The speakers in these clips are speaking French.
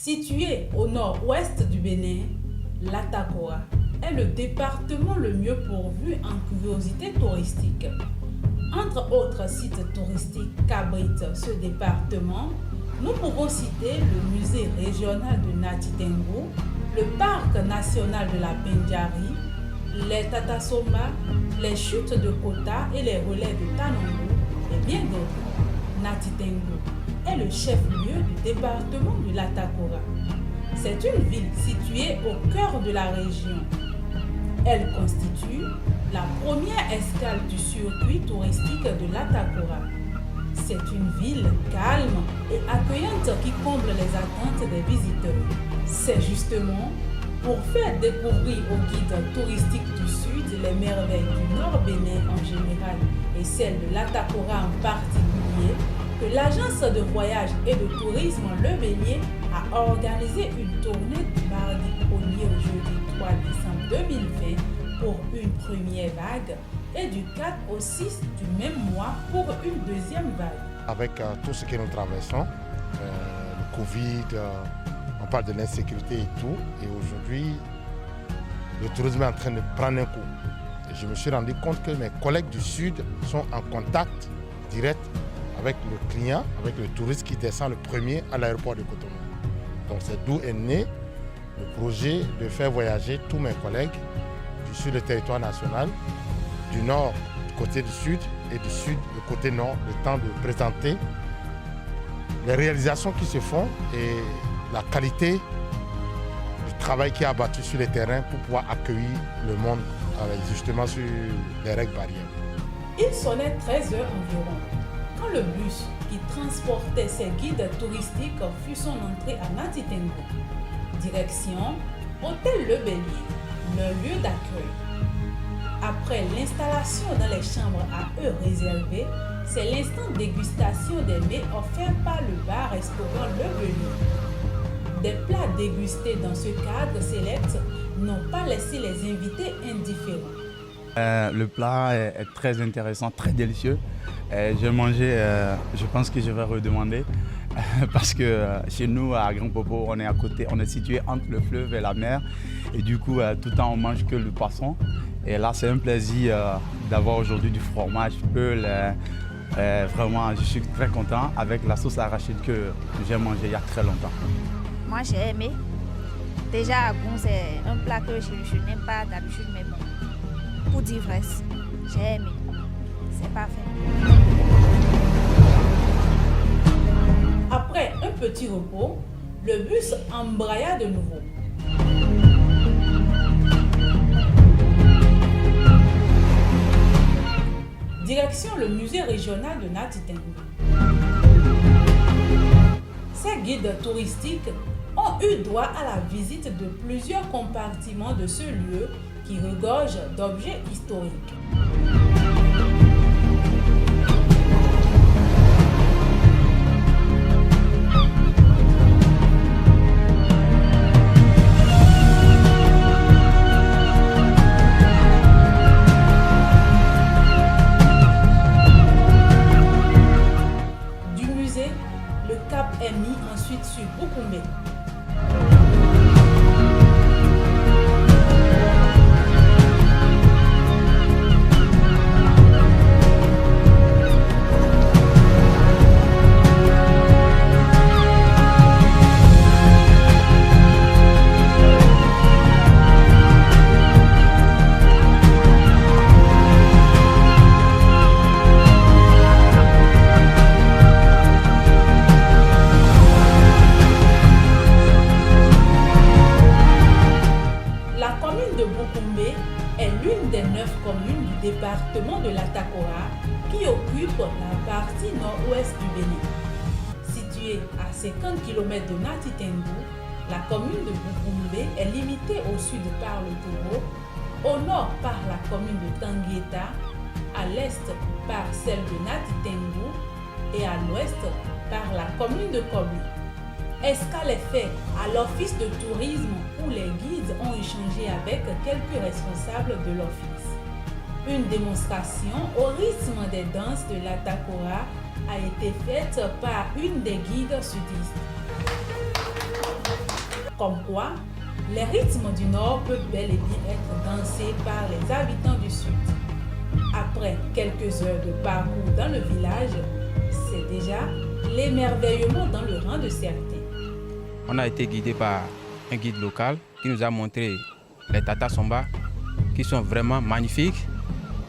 Situé au nord-ouest du Bénin, l'Atakora est le département le mieux pourvu en curiosités touristiques. Entre autres sites touristiques qu'abrite ce département, nous pouvons citer le musée régional de Nati Tengu, le parc national de la Pendjari, les Tatasomba, les chutes de Kota et les relais de Tanangu et bien d'autres. Nati Tengu est le chef-lieu du département de l'Atakora. C'est une ville située au cœur de la région. Elle constitue la première escale du circuit touristique de l'Atakora. C'est une ville calme et accueillante qui comble les attentes des visiteurs. C'est justement pour faire découvrir aux guides touristiques du Sud les merveilles du Nord Bénin en général et celles de l'Atakora en particulier que l'agence de voyage et de tourisme Le Bélier a organisé une tournée du mardi 1er au jeudi 3 décembre 2020 pour une première vague et du 4 au 6 du même mois pour une deuxième vague. Avec tout ce que nous traversons, le Covid, on parle de l'insécurité et tout, et aujourd'hui, le tourisme est en train de prendre un coup. Et je me suis rendu compte que mes collègues du Sud sont en contact direct avec le client, avec le touriste qui descend le premier à l'aéroport de Cotonou. Donc c'est d'où est né le projet de faire voyager tous mes collègues sur le territoire national, du nord du côté du sud et du sud du côté nord, le temps de présenter les réalisations qui se font et la qualité du travail qui est abattu sur les terrains pour pouvoir accueillir le monde justement sur les règles barrières. Il sonnait 13 heures environ quand le bus qui transportait ces guides touristiques fut son entrée à Nati Tengu. Direction Hôtel Le Bélier, leur lieu d'accueil. Après l'installation dans les chambres à eux réservées, c'est l'instant dégustation des mets offerts par le bar-restaurant Le Bélier. Des plats dégustés dans ce cadre select n'ont pas laissé les invités indifférents. Le plat est très intéressant, très délicieux. J'ai mangé, je pense que je vais redemander parce que chez nous à Grand Popo, on est à côté, on est situé entre le fleuve et la mer et du coup tout le temps on mange que le poisson. Et là c'est un plaisir d'avoir aujourd'hui du fromage peul. Vraiment, je suis très content avec la sauce arachide que j'ai mangée il y a très longtemps. Moi j'ai aimé. Déjà bon, c'est un plat que je n'aime pas d'habitude, mais bon, pour dire vrai, j'ai aimé. C'est parfait. Après un petit repos, le bus embraya de nouveau. Direction le musée régional de Nati Tengu. Ces guides touristiques ont eu droit à la visite de plusieurs compartiments de ce lieu qui regorge d'objets historiques. Du musée, le cap est mis ensuite sur Boukoumé. Est l'une des 9 communes du département de l'Atakora qui occupe la partie nord-ouest du Bénin. Située à 50 km de Nati Tengu, la commune de Boukoumbe est limitée au sud par le Togo, au nord par la commune de Tanguieta, à l'est par celle de Nati Tengu et à l'ouest par la commune de Kobli. Escale est faite à l'office de tourisme où les guides ont échangé avec quelques responsables de l'office. Une démonstration au rythme des danses de l'Atakora a été faite par une des guides sudistes. Comme quoi, les rythmes du Nord peuvent bel et bien être dansés par les habitants du Sud. Après quelques heures de parcours dans le village, c'est déjà l'émerveillement dans le rang de certains. On a été guidé par un guide local qui nous a montré les Tata Somba qui sont vraiment magnifiques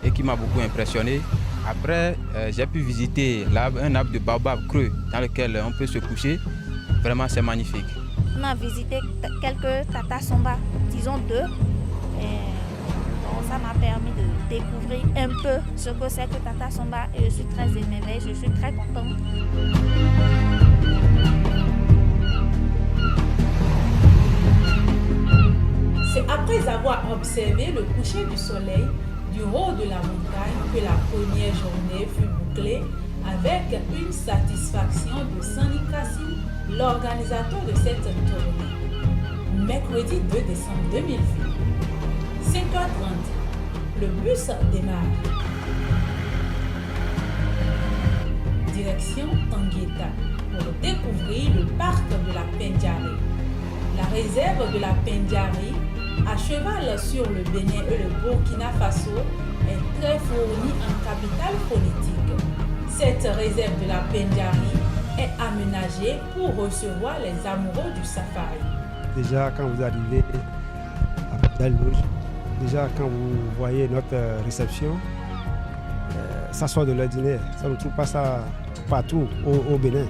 et qui m'a beaucoup impressionné. Après, j'ai pu visiter un arbre de baobab creux dans lequel on peut se coucher. Vraiment, c'est magnifique. On a visité quelques Tata Somba, disons 2. Donc ça m'a permis de découvrir un peu ce que c'est que Tata Somba et je suis très émerveillée, je suis très contente. C'est après avoir observé le coucher du soleil du haut de la montagne que la première journée fut bouclée avec une satisfaction de Sani Kassim, l'organisateur de cette tournée. Mercredi 2 décembre 2020, 5h30, le bus démarre. Direction Tangueta pour découvrir le parc de la Pendjari. La réserve de la Pendjari, à cheval sur le Bénin et le Burkina Faso, est très fournie en capital phonétique. Cette réserve de la Pendjari est aménagée pour recevoir les amoureux du safari. Déjà, quand vous arrivez à Pendjari, déjà quand vous voyez notre réception, ça sort de l'ordinaire. Ça ne trouve pas ça partout au Bénin.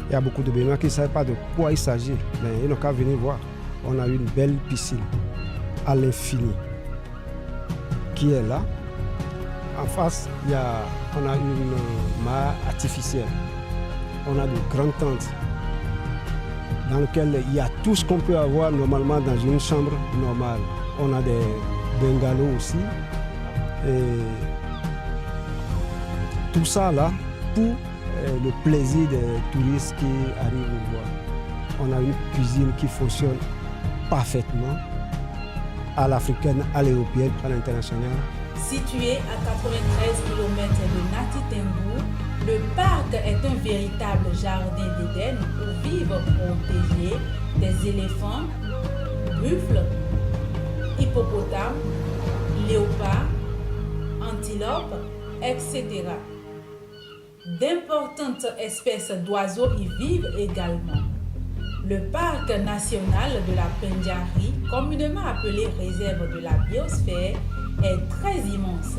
Il y a beaucoup de Béninois qui ne savent pas de quoi il s'agit, mais ils n'ont qu'à venir voir. On a une belle piscine à l'infini qui est là. En face, on a une mare artificielle. On a de grandes tentes dans lesquelles il y a tout ce qu'on peut avoir normalement dans une chambre normale. On a des bungalows aussi. Et tout ça là pour le plaisir des touristes qui arrivent nous voir. On a une cuisine qui fonctionne parfaitement à l'africaine, à l'européenne, à l'international. Situé à 93 km de Nati Tembou, le parc est un véritable jardin d'Éden où vivent protégés des éléphants, buffles, hippopotames, léopards, antilopes, etc. D'importantes espèces d'oiseaux y vivent également. Le parc national de la Pendjari, communément appelé réserve de la biosphère, est très immense,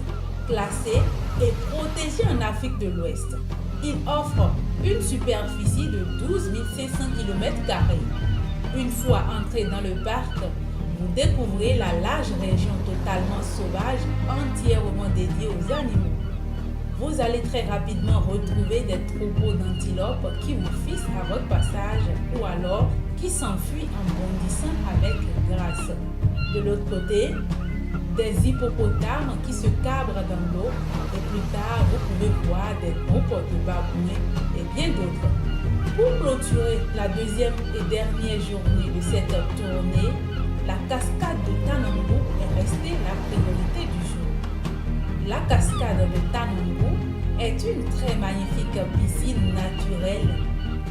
classé et protégé en Afrique de l'Ouest. Il offre une superficie de 12 500 km². Une fois entré dans le parc, vous découvrez la large région totalement sauvage, entièrement dédiée aux animaux. Vous allez très rapidement retrouver des troupeaux d'antilopes qui vous fissent à votre passage ou alors qui s'enfuient en bondissant avec grâce. De l'autre côté, des hippopotames qui se cabrent dans l'eau et plus tard vous pouvez voir des groupes de babouins et bien d'autres. Pour clôturer la deuxième et dernière journée de cette tournée, la cascade de Tanangou est restée la priorité du jour. La cascade de Tanangou est une très magnifique piscine naturelle.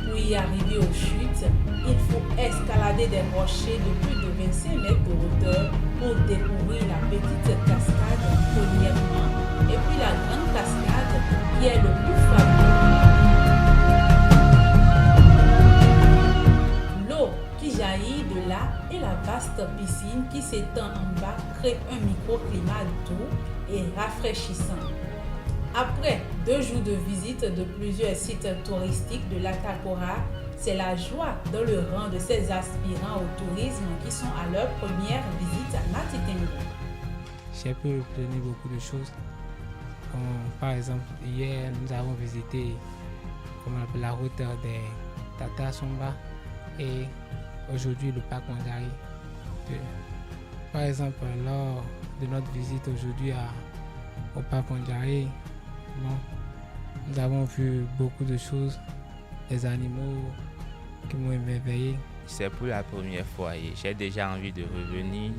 Pour y arriver aux chutes, il faut escalader des rochers de plus de 25 mètres de hauteur pour découvrir la petite cascade premièrement et puis la grande cascade qui est le plus fameux. L'eau qui jaillit de là et la vaste piscine qui s'étend en bas crée un microclimat doux et rafraîchissant. Après 2 jours de visite de plusieurs sites touristiques de l'Atakora, c'est la joie dans le rang de ces aspirants au tourisme qui sont à leur première visite à Nati Tembou. J'ai pu retenir beaucoup de choses. Comme, par exemple, hier, nous avons visité la route des Tata Somba et aujourd'hui le parc Pendjari. Par exemple, lors de notre visite aujourd'hui au parc Pendjari, nous avons vu beaucoup de choses, des animaux qui m'ont émerveillé. C'est pour la première fois et j'ai déjà envie de revenir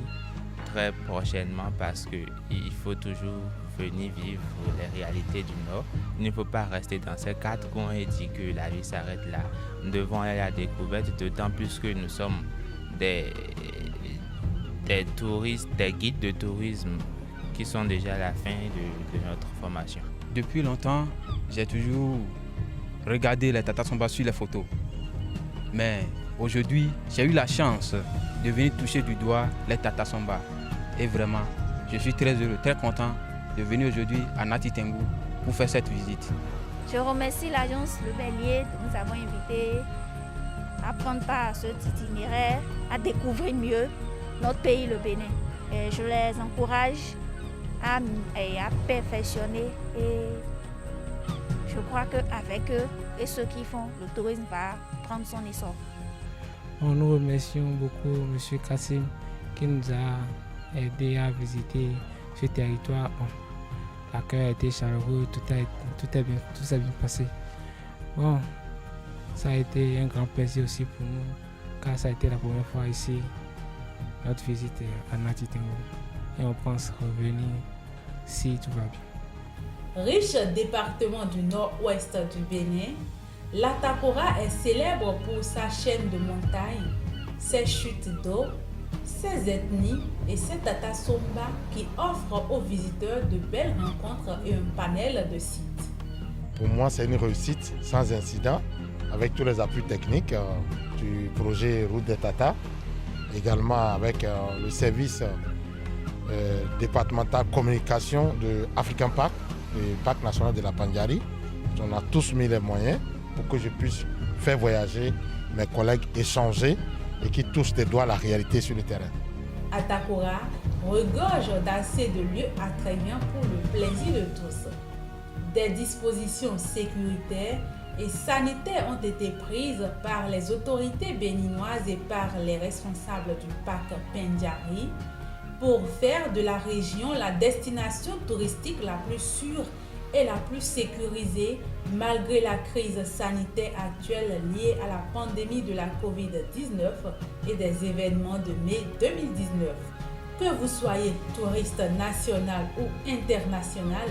très prochainement parce qu'il faut toujours venir vivre les réalités du Nord. Il ne faut pas rester dans ces 4 coins et dire que la vie s'arrête là. Nous devons aller à la découverte, d'autant plus que nous sommes des touristes, des guides de tourisme qui sont déjà à la fin de notre formation. Depuis longtemps, j'ai toujours regardé les Tata Somba sur les photos. Mais aujourd'hui, j'ai eu la chance de venir toucher du doigt les Tata Somba. Et vraiment, je suis très heureux, très content de venir aujourd'hui à Nati Tengu pour faire cette visite. Je remercie l'agence Le Bélier de nous avoir invités à prendre part à cet itinéraire, à découvrir mieux notre pays, le Bénin. Et je les encourage à perfectionner et je crois qu'avec eux et ceux qui font, le tourisme va prendre son essor. Nous remercions beaucoup M. Kassim qui nous a aidés à visiter ce territoire. L'accueil a été chaleureux, tout s'est bien passé. Bon, ça a été un grand plaisir aussi pour nous, car ça a été la première fois ici, notre visite à Nati Tengu. Et on pense revenir si tout va bien. Riche département du nord-ouest du Bénin, l'Atakora est célèbre pour sa chaîne de montagnes, ses chutes d'eau, ses ethnies et ses Tata Somba qui offrent aux visiteurs de belles rencontres et un panel de sites. Pour moi, c'est une réussite sans incident avec tous les appuis techniques du projet Route des Tata, également avec le service départemental communication de African Park, le parc national de la Pandjari. On a tous mis les moyens pour que je puisse faire voyager mes collègues, échanger et qui touchent des doigts la réalité sur le terrain. Atakora regorge d'assez de lieux attrayants pour le plaisir de tous. Des dispositions sécuritaires et sanitaires ont été prises par les autorités béninoises et par les responsables du parc Pandjari pour faire de la région la destination touristique la plus sûre et la plus sécurisée malgré la crise sanitaire actuelle liée à la pandémie de la COVID-19 et des événements de mai 2019. Que vous soyez touriste national ou international,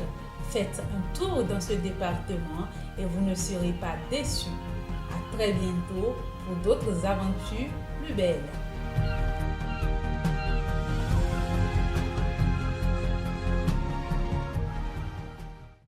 faites un tour dans ce département et vous ne serez pas déçus. À très bientôt pour d'autres aventures plus belles.